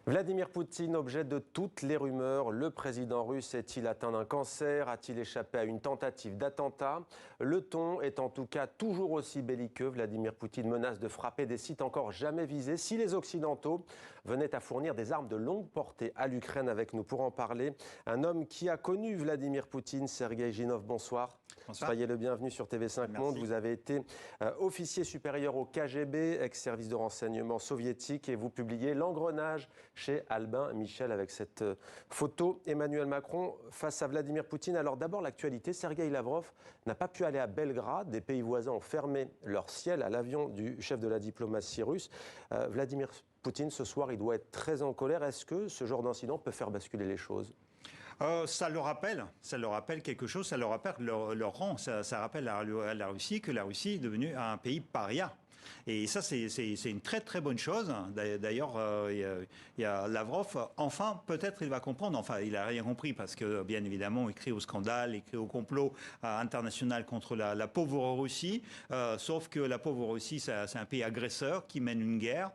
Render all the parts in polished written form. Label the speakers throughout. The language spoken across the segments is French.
Speaker 1: Vladimir Poutine, objet de toutes les rumeurs. Le président russe est-il atteint d'un cancer? A-t-il échappé à une tentative d'attentat? Le ton est en tout cas toujours aussi belliqueux. Vladimir Poutine menace de frapper des sites encore jamais visés si les Occidentaux venaient à fournir des armes de longue portée à l'Ukraine. Avec nous pour en parler, un homme qui a connu Vladimir Poutine, Sergueï Ginov. Bonsoir.
Speaker 2: Bonsoir.
Speaker 1: Soyez le bienvenu sur TV5 Monde. Vous avez été officier supérieur au KGB, ex-service de renseignement soviétique, et vous publiez L'Engrenage chez Albin Michel avec cette photo. Emmanuel Macron face à Vladimir Poutine. Alors d'abord l'actualité, Sergueï Lavrov n'a pas pu aller à Belgrade. Des pays voisins ont fermé leur ciel à l'avion du chef de la diplomatie russe. Vladimir Poutine, ce soir, il doit être très en colère. Est-ce que ce genre d'incident peut faire basculer les choses ?
Speaker 2: Ça leur rappelle quelque chose, ça leur rappelle leur rang, ça rappelle à la Russie que la Russie est devenue un pays paria. Et ça, c'est une très très bonne chose. D'ailleurs, il y a Lavrov, enfin, peut-être il va comprendre, enfin, il n'a rien compris parce que, bien évidemment, il crie au scandale, il crie au complot international contre la pauvre Russie, sauf que la pauvre Russie, c'est un pays agresseur qui mène une guerre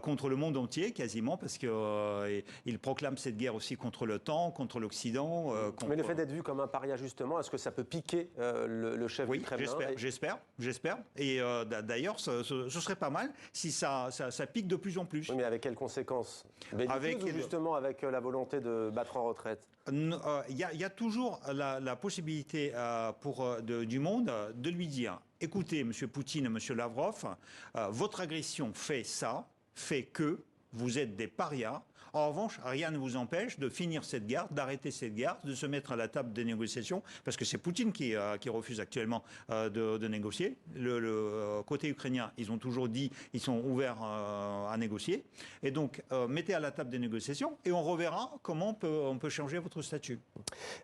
Speaker 2: contre le monde entier, quasiment, parce qu'il proclame cette guerre aussi contre l'OTAN, contre l'Occident.
Speaker 1: Mais le fait d'être vu comme un paria, justement, est-ce que ça peut piquer le chef du Kremlin?
Speaker 2: J'espère. Et d'ailleurs, ce serait pas mal si ça pique de plus en plus.
Speaker 1: Oui, mais avec quelles conséquences? Ou justement avec la volonté de battre en retraite?
Speaker 2: Il y a toujours la possibilité du monde de lui dire « Écoutez, M. Poutine et M. Lavrov, votre agression fait ça, fait que vous êtes des parias. En revanche, rien ne vous empêche de finir cette guerre, d'arrêter cette guerre, de se mettre à la table des négociations, parce que c'est Poutine qui refuse actuellement de négocier. Le côté ukrainien, ils ont toujours dit, ils sont ouverts à négocier. Et donc, mettez à la table des négociations et on reverra comment on peut changer votre statut.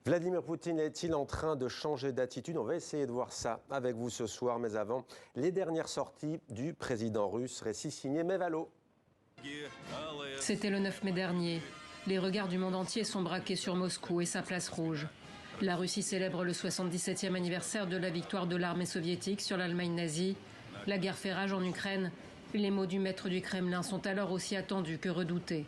Speaker 1: Vladimir Poutine est-il en train de changer d'attitude? On va essayer de voir ça avec vous ce soir. Mais avant, les dernières sorties du président russe. Récit signé Mevalo.
Speaker 3: C'était le 9 mai dernier. Les regards du monde entier sont braqués sur Moscou et sa place rouge. La Russie célèbre le 77e anniversaire de la victoire de l'armée soviétique sur l'Allemagne nazie. La guerre fait rage en Ukraine. Les mots du maître du Kremlin sont alors aussi attendus que redoutés.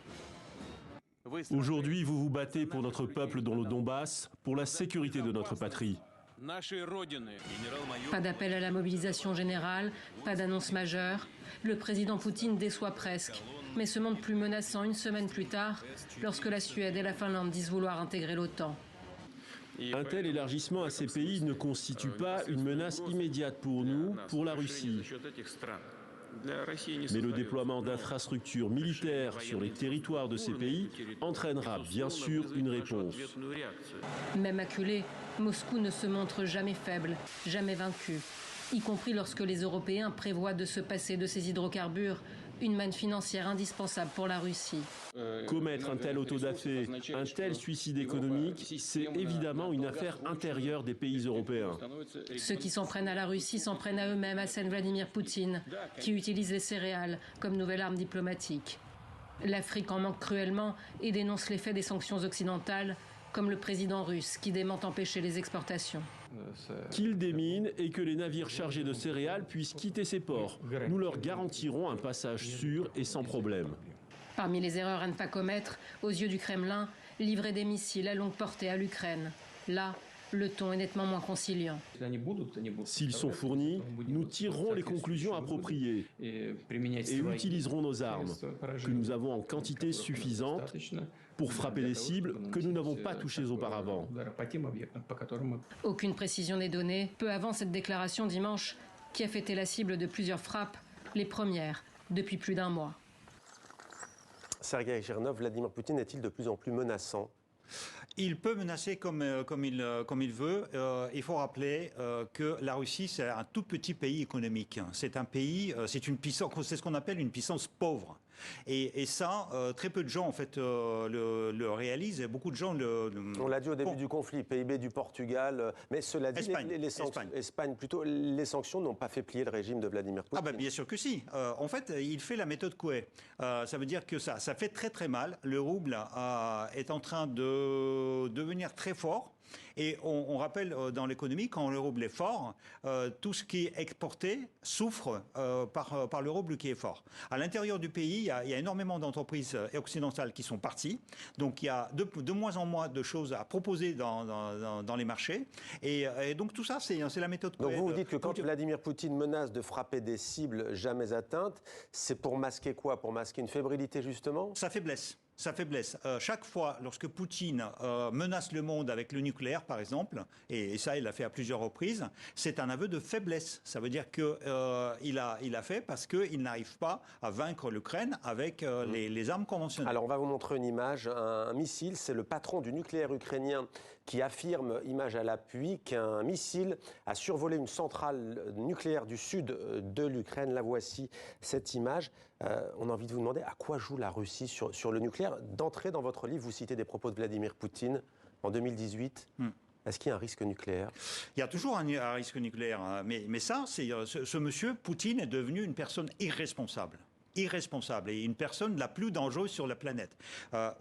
Speaker 4: Aujourd'hui, vous vous battez pour notre peuple dans le Donbass, pour la sécurité de notre patrie.
Speaker 3: Pas d'appel à la mobilisation générale, pas d'annonce majeure. Le président Poutine déçoit presque, mais se montre plus menaçant une semaine plus tard, lorsque la Suède et la Finlande disent vouloir intégrer l'OTAN.
Speaker 4: Un tel élargissement à ces pays ne constitue pas une menace immédiate pour nous, pour la Russie. Mais le déploiement d'infrastructures militaires sur les territoires de ces pays entraînera bien sûr une réponse.
Speaker 3: Même acculé, Moscou ne se montre jamais faible, jamais vaincu, y compris lorsque les Européens prévoient de se passer de ces hydrocarbures, une manne financière indispensable pour la Russie.
Speaker 4: Commettre un tel autodafé, un tel suicide économique, c'est évidemment une affaire intérieure des pays européens.
Speaker 3: Ceux qui s'en prennent à la Russie s'en prennent à eux-mêmes, assène Vladimir Poutine, qui utilise les céréales comme nouvelle arme diplomatique. L'Afrique en manque cruellement et dénonce l'effet des sanctions occidentales, comme le président russe qui dément empêcher les exportations.
Speaker 4: Qu'ils déminent et que les navires chargés de céréales puissent quitter ces ports. Nous leur garantirons un passage sûr et sans problème.
Speaker 3: Parmi les erreurs à ne pas commettre, aux yeux du Kremlin, livrer des missiles à longue portée à l'Ukraine. Là, le ton est nettement moins conciliant.
Speaker 4: S'ils sont fournis, nous tirerons les conclusions appropriées et utiliserons nos armes, que nous avons en quantité suffisante pour frapper des cibles que nous n'avons pas touchées auparavant.
Speaker 3: Aucune précision n'est donnée. Peu avant cette déclaration dimanche, qui a fêté la cible de plusieurs frappes, les premières depuis plus d'un mois.
Speaker 1: Sergueï Ginov, Vladimir Poutine est-il de plus en plus menaçant?
Speaker 2: Il peut menacer comme il veut. Il faut rappeler que la Russie, c'est un tout petit pays économique. C'est un pays, c'est une puissance, c'est ce qu'on appelle une puissance pauvre. Et ça, très peu de gens en fait le réalisent. Et beaucoup de gens
Speaker 1: On l'a dit au début du conflit, PIB du Portugal, mais cela dit, Espagne plutôt, les sanctions n'ont pas fait plier le régime de Vladimir Poutine.
Speaker 2: Ah ben bien sûr que si. En fait, il fait la méthode Coué. Ça veut dire que ça fait très très mal. Le rouble est en train de devenir très fort. Et on rappelle dans l'économie, quand le rouble est fort, tout ce qui est exporté souffre par le rouble qui est fort. À l'intérieur du pays, il y a énormément d'entreprises occidentales qui sont parties. Donc il y a de moins en moins de choses à proposer dans les marchés. Et donc tout ça, c'est la méthode.
Speaker 1: Donc vous dites que quand Vladimir Poutine menace de frapper des cibles jamais atteintes, c'est pour masquer quoi? Pour masquer une fébrilité justement?
Speaker 2: Sa faiblesse. Sa faiblesse. Chaque fois, lorsque Poutine menace le monde avec le nucléaire, par exemple, et ça, il l'a fait à plusieurs reprises, c'est un aveu de faiblesse. Ça veut dire qu'il a fait parce qu'il n'arrive pas à vaincre l'Ukraine avec les armes conventionnelles.
Speaker 1: Alors, on va vous montrer une image. Un missile, c'est le patron du nucléaire ukrainien qui affirme, image à l'appui, qu'un missile a survolé une centrale nucléaire du sud de l'Ukraine. La voici, cette image. On a envie de vous demander à quoi joue la Russie sur le nucléaire. D'entrée, dans votre livre, vous citez des propos de Vladimir Poutine en 2018. Est-ce qu'il y a un risque nucléaire?
Speaker 2: Il y a toujours un risque nucléaire. Hein. Mais ça, ce monsieur, Poutine, est devenu une personne irresponsable. Et une personne la plus dangereuse sur la planète.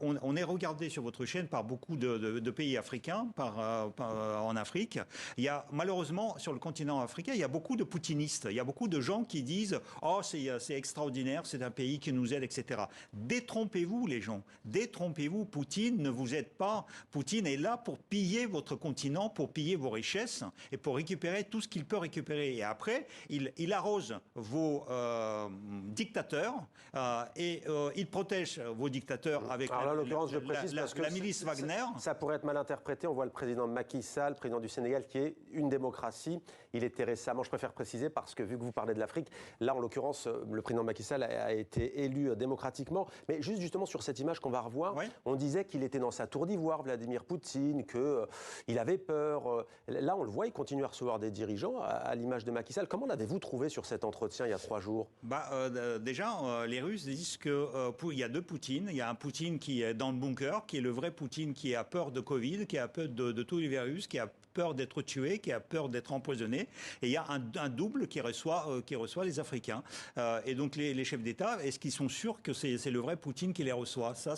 Speaker 2: On est regardé sur votre chaîne par beaucoup de pays africains, en Afrique. Il y a malheureusement sur le continent africain, il y a beaucoup de poutinistes. Il y a beaucoup de gens qui disent « Oh, c'est extraordinaire, c'est un pays qui nous aide, etc. » Détrompez-vous les gens, détrompez-vous. Poutine ne vous aide pas. Poutine est là pour piller votre continent, pour piller vos richesses et pour récupérer tout ce qu'il peut récupérer. Et après, il arrose vos dictateurs. Il protège vos dictateurs avec la milice Wagner.
Speaker 1: Ça pourrait être mal interprété. On voit le président Macky Sall, président du Sénégal, qui est une démocratie. Il était récemment, je préfère préciser, parce que vu que vous parlez de l'Afrique, là, en l'occurrence, le président Macky Sall a été élu démocratiquement. Mais juste justement sur cette image qu'on va revoir, on disait qu'il était dans sa tour d'ivoire, Vladimir Poutine, qu'il avait peur. Là, on le voit, il continue à recevoir des dirigeants à l'image de Macky Sall. Comment l'avez-vous trouvé sur cet entretien il y a 3 jours?
Speaker 2: Déjà, les Russes disent qu'il y a deux Poutines. Il y a un Poutine qui est dans le bunker, qui est le vrai Poutine, qui a peur de Covid, qui a peur de tous les virus, qui a peur d'être tué, qui a peur d'être empoisonné. Et il y a un double qui reçoit les Africains. Et donc les chefs d'État, est-ce qu'ils sont sûrs que c'est le vrai Poutine qui les reçoit? Ça,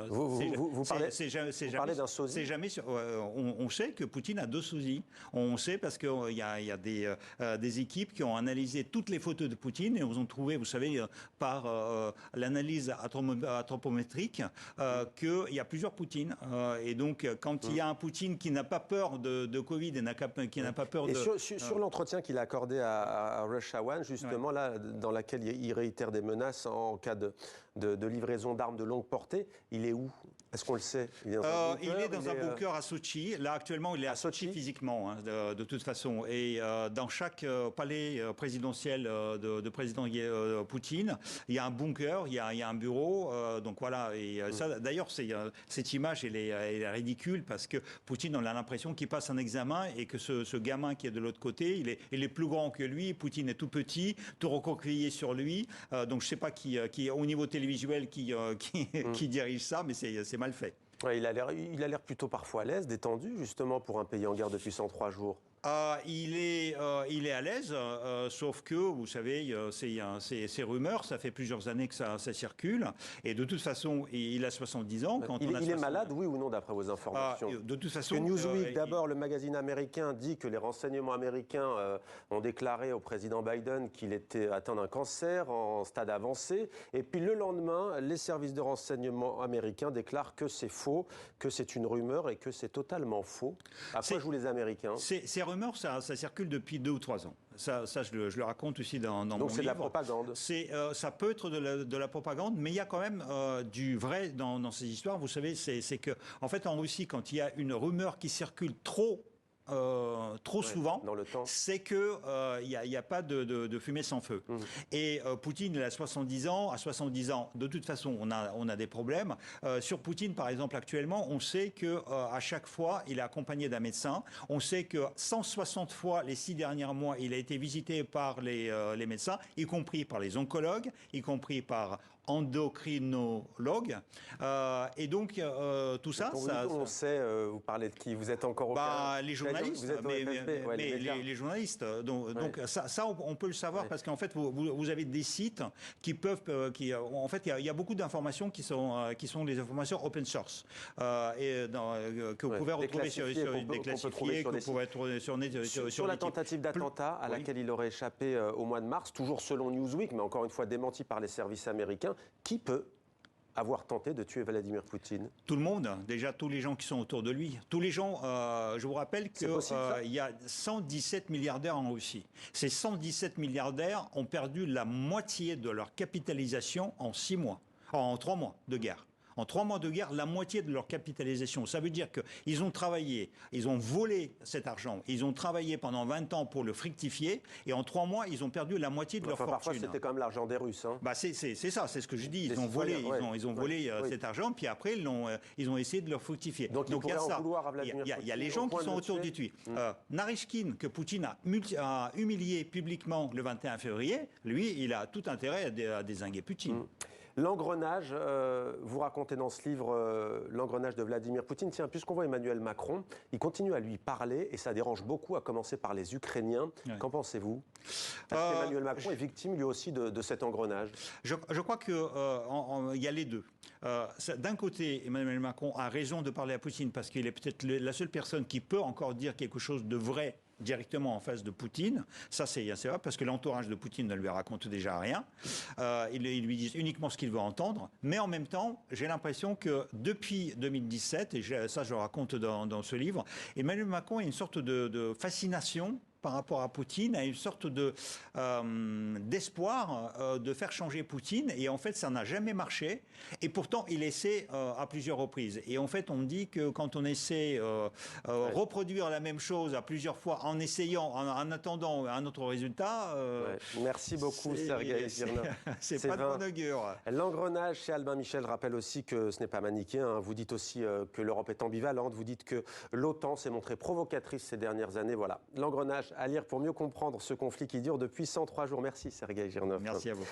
Speaker 1: vous parlez d'un sosie.
Speaker 2: C'est jamais. On sait que Poutine a 2 sosies. On sait parce qu'il y a des équipes qui ont analysé toutes les photos de Poutine et ils ont trouvé, vous savez, par l'analyse anthropométrique, qu'il y a plusieurs Poutines. Et donc, quand il y a un Poutine qui n'a pas peur de Covid et qui n'a pas peur de...
Speaker 1: Sur l'entretien qu'il a accordé à Russia One, justement, là, dans laquelle il réitère des menaces en cas de livraison d'armes de longue portée, il est où? Est-ce qu'on le sait?
Speaker 2: Il est dans un bunker à Sochi. Là, actuellement, il est à Sochi physiquement, hein, de toute façon. Et dans chaque palais présidentiel de président Poutine, il y a un bunker, il y a un bureau. Donc voilà. Et ça, d'ailleurs, cette image, elle est ridicule parce que Poutine, on a l'impression qu'il passe un examen et que ce gamin qui est de l'autre côté, il est plus grand que lui. Poutine est tout petit, tout recroquevillé sur lui. Donc je ne sais pas qui au niveau télévisuel qui dirige ça, mais c'est mal fait.
Speaker 1: Ouais, il a l'air plutôt parfois à l'aise, détendu, justement, pour un pays en guerre depuis 103 jours.
Speaker 2: Il est à l'aise, sauf que, vous savez, ces rumeurs, ça fait plusieurs années que ça circule. Et de toute façon, il a 70 ans.
Speaker 1: Il est malade, oui ou non, d'après vos informations?
Speaker 2: De toute façon...
Speaker 1: Newsweek, d'abord, le magazine américain, dit que les renseignements américains ont déclaré au président Biden qu'il était atteint d'un cancer en stade avancé. Et puis le lendemain, les services de renseignement américains déclarent que c'est faux, que c'est une rumeur et que c'est totalement faux. À quoi jouent les Américains?
Speaker 2: Ces rumeurs, ça circule depuis 2 ou 3 ans. Ça je le raconte aussi dans mon livre.
Speaker 1: Donc c'est de la propagande.
Speaker 2: Ça peut être de la propagande, mais il y a quand même du vrai dans ces histoires. Vous savez, c'est que, en fait, en Russie, quand il y a une rumeur qui circule trop souvent, c'est que il y a pas de fumée sans feu. Et Poutine, il a 70 ans. À 70 ans, de toute façon, on a des problèmes. Sur Poutine, par exemple, actuellement, on sait que à chaque fois, il est accompagné d'un médecin. On sait que 160 fois les 6 derniers mois, il a été visité par les médecins, y compris par les oncologues, y compris par endocrinologue. Et donc, tout ça...
Speaker 1: On sait, vous parlez de qui? Vous êtes encore au
Speaker 2: les journalistes. Les journalistes. Donc ça, on peut le savoir parce qu'en fait, vous avez des sites qui peuvent... en fait, il y a beaucoup d'informations qui sont des informations open source que vous pouvez retrouver sur déclassifiées, que vous pouvez retrouver
Speaker 1: sur la tentative d'attentat à laquelle il aurait échappé au mois de mars, toujours selon Newsweek, mais encore une fois démenti par les services américains. Qui peut avoir tenté de tuer Vladimir Poutine?
Speaker 2: Tout le monde, déjà tous les gens qui sont autour de lui. Tous les gens, je vous rappelle qu'il y a 117 milliardaires en Russie. Ces 117 milliardaires ont perdu la moitié de leur capitalisation en 6 mois, en 3 mois de guerre. En 3 mois de guerre, la moitié de leur capitalisation. Ça veut dire qu'ils ont travaillé, ils ont volé cet argent, ils ont travaillé pendant 20 ans pour le fructifier, et en 3 mois, ils ont perdu la moitié de leur fortune.
Speaker 1: Parfois, c'était quand même l'argent des Russes. Hein.
Speaker 2: C'est ça, c'est ce que je dis. Ils ont volé cet argent, puis après, ils ont essayé de le fructifier.
Speaker 1: Donc il y a ça.
Speaker 2: Il y a les gens qui sont autour du tuer. Narishkin, que Poutine a humilié publiquement le 21 février, lui, il a tout intérêt à dézinguer Poutine.
Speaker 1: L'engrenage, vous racontez dans ce livre l'engrenage de Vladimir Poutine. Tiens, puisqu'on voit Emmanuel Macron, il continue à lui parler et ça dérange beaucoup, à commencer par les Ukrainiens. Ouais. Qu'en pensez-vous? Est-ce qu'Emmanuel Macron est victime lui aussi de cet engrenage?
Speaker 2: Je crois qu'il y a les deux. D'un côté, Emmanuel Macron a raison de parler à Poutine parce qu'il est peut-être la seule personne qui peut encore dire quelque chose de vrai directement en face de Poutine. Ça, c'est vrai, parce que l'entourage de Poutine ne lui raconte déjà rien. Ils lui disent uniquement ce qu'il veut entendre. Mais en même temps, j'ai l'impression que depuis 2017, et ça je le raconte dans ce livre, Emmanuel Macron a une sorte de fascination par rapport à Poutine, a une sorte d'espoir de faire changer Poutine. Et en fait, ça n'a jamais marché. Et pourtant, il essaie à plusieurs reprises. Et en fait, on me dit que quand on essaie reproduire la même chose à plusieurs fois, en essayant, en attendant un autre résultat...
Speaker 1: Merci beaucoup, Sergueï Girnev.
Speaker 2: C'est pas de bon augure.
Speaker 1: L'engrenage chez Albin Michel rappelle aussi que ce n'est pas manichéen. Hein. Vous dites aussi que l'Europe est ambivalente. Vous dites que l'OTAN s'est montrée provocatrice ces dernières années. Voilà, l'engrenage à lire pour mieux comprendre ce conflit qui dure depuis 103 jours. Merci Sergueï Girnev.
Speaker 2: Merci à vous.